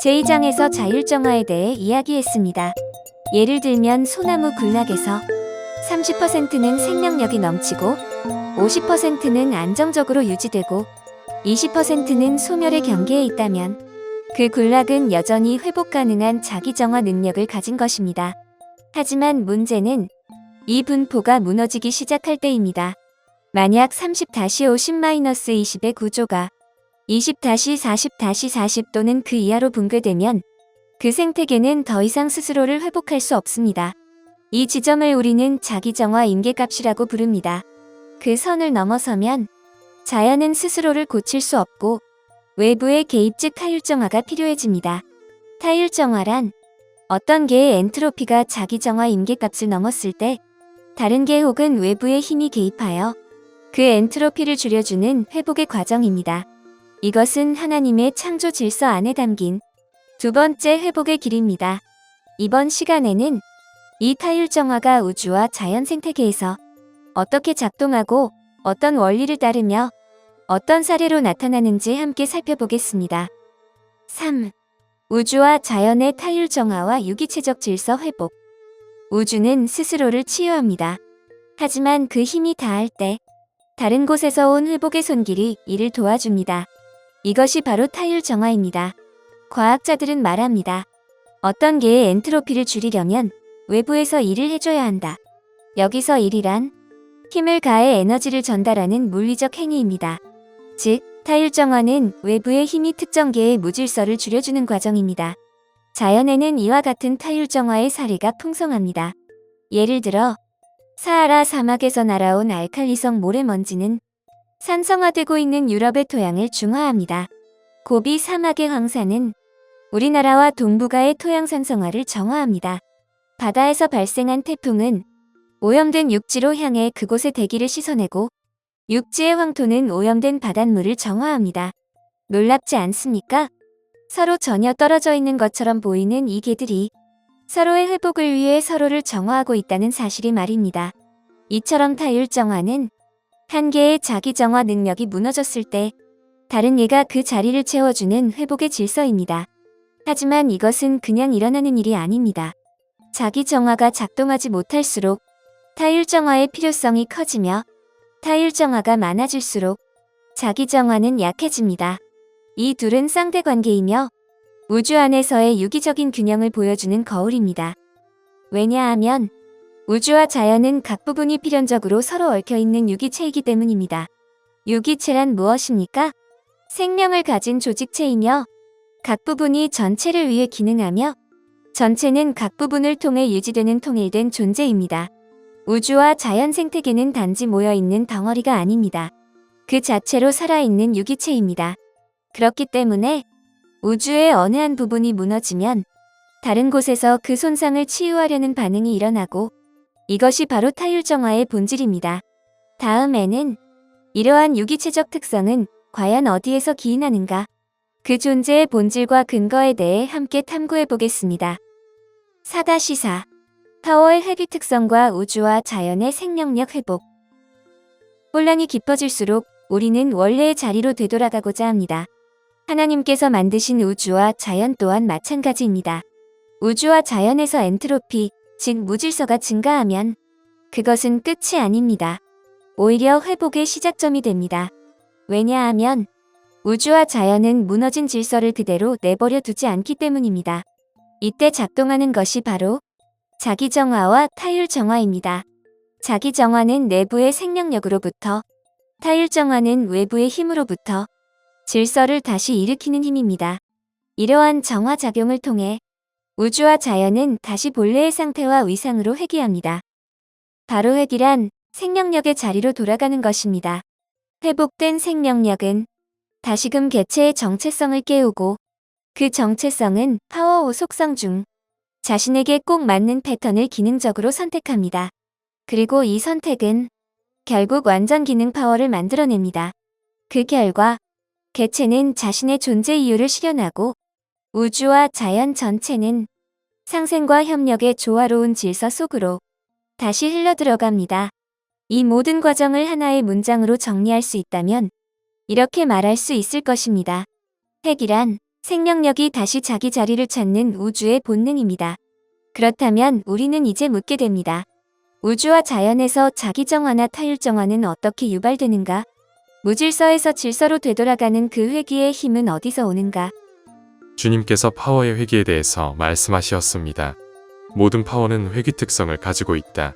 제2장에서 자율정화에 대해 이야기했습니다. 예를 들면 소나무 군락에서 30%는 생명력이 넘치고 50%는 안정적으로 유지되고 20%는 소멸의 경계에 있다면 그 군락은 여전히 회복 가능한 자기정화 능력을 가진 것입니다. 하지만 문제는 이 분포가 무너지기 시작할 때입니다. 만약 30-50-20의 구조가 20-40-40 또는 그 이하로 붕괴되면 그 생태계는 더 이상 스스로를 회복할 수 없습니다. 이 지점을 우리는 자기정화 임계값이라고 부릅니다. 그 선을 넘어서면 자연은 스스로를 고칠 수 없고 외부의 개입 즉 타율정화가 필요해집니다. 타율정화란 어떤 개의 엔트로피가 자기정화 임계값을 넘었을 때 다른 개 혹은 외부의 힘이 개입하여 그 엔트로피를 줄여주는 회복의 과정입니다. 이것은 하나님의 창조 질서 안에 담긴 두 번째 회복의 길입니다. 이번 시간에는 이 타율정화가 우주와 자연 생태계에서 어떻게 작동하고 어떤 원리를 따르며 어떤 사례로 나타나는지 함께 살펴보겠습니다. 3. 우주와 자연의 타율정화와 유기체적 질서 회복. 우주는 스스로를 치유합니다. 하지만 그 힘이 다할 때 다른 곳에서 온 회복의 손길이 이를 도와줍니다. 이것이 바로 타율정화입니다. 과학자들은 말합니다. 어떤 개의 엔트로피를 줄이려면 외부에서 일을 해줘야 한다. 여기서 일이란 힘을 가해 에너지를 전달하는 물리적 행위입니다. 즉, 타율정화는 외부의 힘이 특정 개의 무질서를 줄여주는 과정입니다. 자연에는 이와 같은 타율정화의 사례가 풍성합니다. 예를 들어 사하라 사막에서 날아온 알칼리성 모래먼지는 산성화되고 있는 유럽의 토양을 중화합니다. 고비 사막의 황사는 우리나라와 동북아의 토양 산성화를 정화합니다. 바다에서 발생한 태풍은 오염된 육지로 향해 그곳의 대기를 씻어내고 육지의 황토는 오염된 바닷물을 정화합니다. 놀랍지 않습니까? 서로 전혀 떨어져 있는 것처럼 보이는 이 개들이 서로의 회복을 위해 서로를 정화하고 있다는 사실이 말입니다. 이처럼 타율정화는 한 개의 자기정화 능력이 무너졌을 때 다른 개가 그 자리를 채워주는 회복의 질서입니다. 하지만 이것은 그냥 일어나는 일이 아닙니다. 자기정화가 작동하지 못할수록 타율정화의 필요성이 커지며 타율정화가 많아질수록 자기정화는 약해집니다. 이 둘은 쌍대관계이며 우주 안에서의 유기적인 균형을 보여주는 거울입니다. 왜냐하면 우주와 자연은 각 부분이 필연적으로 서로 얽혀있는 유기체이기 때문입니다. 유기체란 무엇입니까? 생명을 가진 조직체이며 각 부분이 전체를 위해 기능하며 전체는 각 부분을 통해 유지되는 통일된 존재입니다. 우주와 자연 생태계는 단지 모여있는 덩어리가 아닙니다. 그 자체로 살아있는 유기체입니다. 그렇기 때문에 우주의 어느 한 부분이 무너지면 다른 곳에서 그 손상을 치유하려는 반응이 일어나고 이것이 바로 타율정화의 본질입니다. 다음에는 이러한 유기체적 특성은 과연 어디에서 기인하는가? 그 존재의 본질과 근거에 대해 함께 탐구해 보겠습니다. 4-4. 파워의 회귀 특성과 우주와 자연의 생명력 회복. 혼란이 깊어질수록 우리는 원래의 자리로 되돌아가고자 합니다. 하나님께서 만드신 우주와 자연 또한 마찬가지입니다. 우주와 자연에서 엔트로피, 즉 무질서가 증가하면 그것은 끝이 아닙니다. 오히려 회복의 시작점이 됩니다. 왜냐하면 우주와 자연은 무너진 질서를 그대로 내버려 두지 않기 때문입니다. 이때 작동하는 것이 바로 자기정화와 타율정화입니다. 자기정화는 내부의 생명력으로부터, 타율정화는 외부의 힘으로부터 질서를 다시 일으키는 힘입니다. 이러한 정화작용을 통해 우주와 자연은 다시 본래의 상태와 위상으로 회귀합니다. 바로 회귀란 생명력의 자리로 돌아가는 것입니다. 회복된 생명력은 다시금 개체의 정체성을 깨우고 그 정체성은 파워 5 속성 중 자신에게 꼭 맞는 패턴을 기능적으로 선택합니다. 그리고 이 선택은 결국 완전 기능 파워를 만들어냅니다. 그 결과 개체는 자신의 존재 이유를 실현하고 우주와 자연 전체는 상생과 협력의 조화로운 질서 속으로 다시 흘러들어갑니다. 이 모든 과정을 하나의 문장으로 정리할 수 있다면 이렇게 말할 수 있을 것입니다. 회귀란 생명력이 다시 자기 자리를 찾는 우주의 본능입니다. 그렇다면 우리는 이제 묻게 됩니다. 우주와 자연에서 자기정화나 타율정화는 어떻게 유발되는가? 무질서에서 질서로 되돌아가는 그 회귀의 힘은 어디서 오는가? 주님께서 파워의 회귀에 대해서 말씀하셨습니다. 모든 파워는 회귀 특성을 가지고 있다.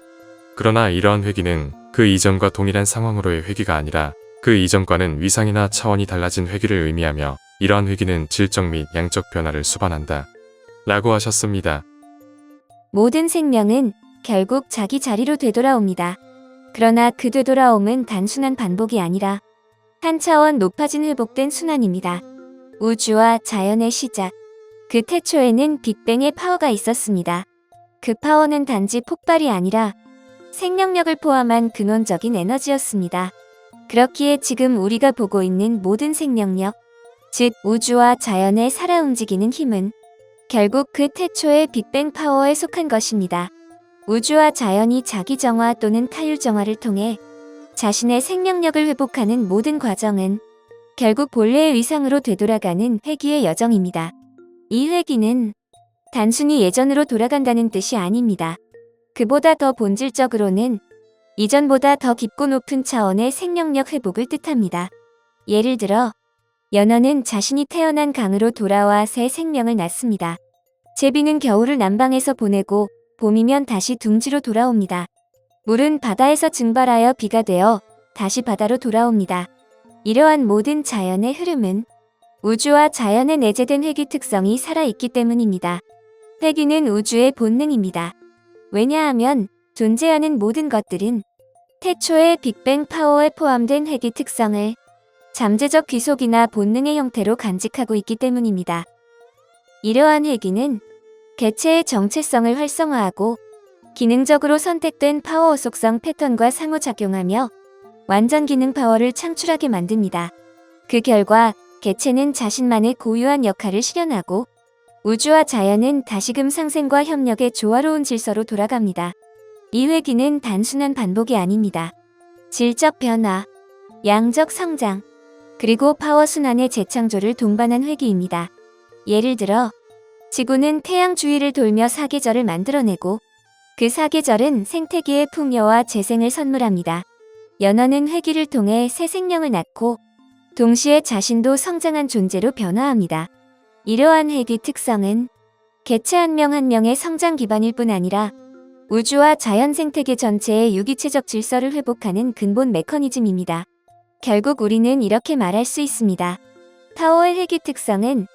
그러나 이러한 회귀는 그 이전과 동일한 상황으로의 회귀가 아니라 그 이전과는 위상이나 차원이 달라진 회귀를 의미하며 이러한 회귀는 질적 및 양적 변화를 수반한다. 라고 하셨습니다. 모든 생명은 결국 자기 자리로 되돌아옵니다. 그러나 그 되돌아옴은 단순한 반복이 아니라 한 차원 높아진 회복된 순환입니다. 우주와 자연의 시작. 그 태초에는 빅뱅의 파워가 있었습니다. 그 파워는 단지 폭발이 아니라 생명력을 포함한 근원적인 에너지였습니다. 그렇기에 지금 우리가 보고 있는 모든 생명력, 즉 우주와 자연의 살아 움직이는 힘은 결국 그 태초의 빅뱅 파워에 속한 것입니다. 우주와 자연이 자기 정화 또는 타율 정화를 통해 자신의 생명력을 회복하는 모든 과정은 결국 본래의 위상으로 되돌아가는 회귀의 여정입니다. 이 회귀는 단순히 예전으로 돌아간다는 뜻이 아닙니다. 그보다 더 본질적으로는 이전보다 더 깊고 높은 차원의 생명력 회복을 뜻합니다. 예를 들어 연어는 자신이 태어난 강으로 돌아와 새 생명을 낳습니다. 제비는 겨울을 남방에서 보내고 봄이면 다시 둥지로 돌아옵니다. 물은 바다에서 증발하여 비가 되어 다시 바다로 돌아옵니다. 이러한 모든 자연의 흐름은 우주와 자연에 내재된 회귀 특성이 살아있기 때문입니다. 회귀는 우주의 본능입니다. 왜냐하면 존재하는 모든 것들은 태초의 빅뱅 파워에 포함된 회귀 특성을 잠재적 귀속이나 본능의 형태로 간직하고 있기 때문입니다. 이러한 회귀는 개체의 정체성을 활성화하고 기능적으로 선택된 파워 속성 패턴과 상호작용하며 완전 기능 파워를 창출하게 만듭니다. 그 결과 개체는 자신만의 고유한 역할을 실현하고 우주와 자연은 다시금 상생과 협력의 조화로운 질서로 돌아갑니다. 이 회귀는 단순한 반복이 아닙니다. 질적 변화, 양적 성장, 그리고 파워 순환의 재창조를 동반한 회귀입니다. 예를 들어 지구는 태양 주위를 돌며 사계절을 만들어내고 그 사계절은 생태계의 풍요와 재생을 선물합니다. 연어는 회귀를 통해 새 생명을 낳고 동시에 자신도 성장한 존재로 변화합니다. 이러한 회귀 특성은 개체 한 명 한 명의 성장 기반일 뿐 아니라 우주와 자연 생태계 전체의 유기체적 질서를 회복하는 근본 메커니즘입니다. 결국 우리는 이렇게 말할 수 있습니다. 파워의 회귀 특성은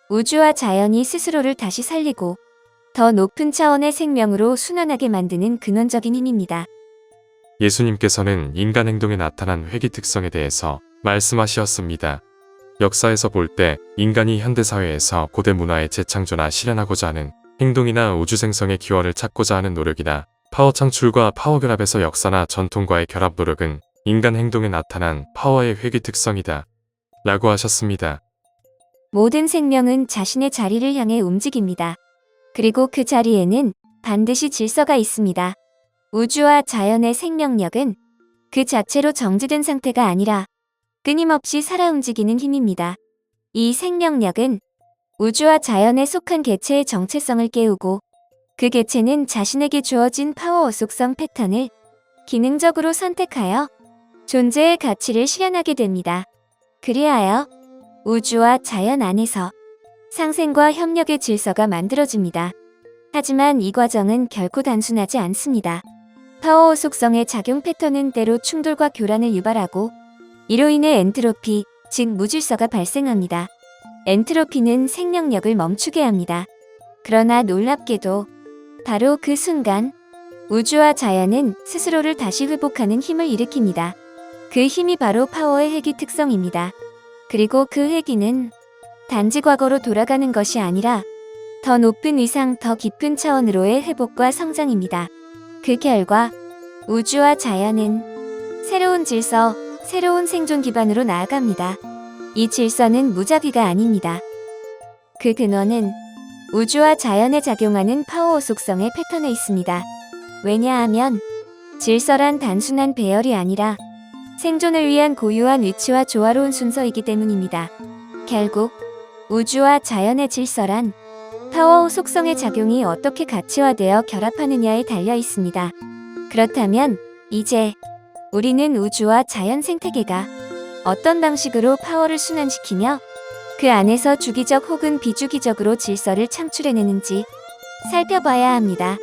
우주와 자연이 스스로를 다시 살리고 더 높은 차원의 생명으로 순환하게 만드는 근원적인 힘입니다. 예수님께서는 인간 행동에 나타난 회귀 특성에 대해서 말씀하셨습니다. 역사에서 볼 때 인간이 현대사회에서 고대 문화의 재창조나 실현하고자 하는 행동이나 우주 생성의 기원을 찾고자 하는 노력이나 파워 창출과 파워 결합에서 역사나 전통과의 결합 노력은 인간 행동에 나타난 파워의 회귀 특성이다. 라고 하셨습니다. 모든 생명은 자신의 자리를 향해 움직입니다. 그리고 그 자리에는 반드시 질서가 있습니다. 우주와 자연의 생명력은 그 자체로 정지된 상태가 아니라 끊임없이 살아 움직이는 힘입니다. 이 생명력은 우주와 자연에 속한 개체의 정체성을 깨우고 그 개체는 자신에게 주어진 파워 속성 패턴을 기능적으로 선택하여 존재의 가치를 실현하게 됩니다. 그리하여 우주와 자연 안에서 상생과 협력의 질서가 만들어집니다. 하지만 이 과정은 결코 단순하지 않습니다. 파워 속성의 작용 패턴은 때로 충돌과 교란을 유발하고 이로 인해 엔트로피, 즉 무질서가 발생합니다. 엔트로피는 생명력을 멈추게 합니다. 그러나 놀랍게도 바로 그 순간 우주와 자연은 스스로를 다시 회복하는 힘을 일으킵니다. 그 힘이 바로 파워의 회귀 특성입니다. 그리고 그 회귀는 단지 과거로 돌아가는 것이 아니라 더 높은 위상, 더 깊은 차원으로의 회복과 성장입니다. 그 결과 우주와 자연은 새로운 질서, 새로운 생존 기반으로 나아갑니다. 이 질서는 무작위가 아닙니다. 그 근원은 우주와 자연에 작용하는 파워 속성의 패턴에 있습니다. 왜냐하면 질서란 단순한 배열이 아니라 생존을 위한 고유한 위치와 조화로운 순서이기 때문입니다. 결국 우주와 자연의 질서란 파워우 속성의 작용이 어떻게 가치화되어 결합하느냐에 달려 있습니다. 그렇다면 이제 우리는 우주와 자연 생태계가 어떤 방식으로 파워를 순환시키며 그 안에서 주기적 혹은 비주기적으로 질서를 창출해내는지 살펴봐야 합니다.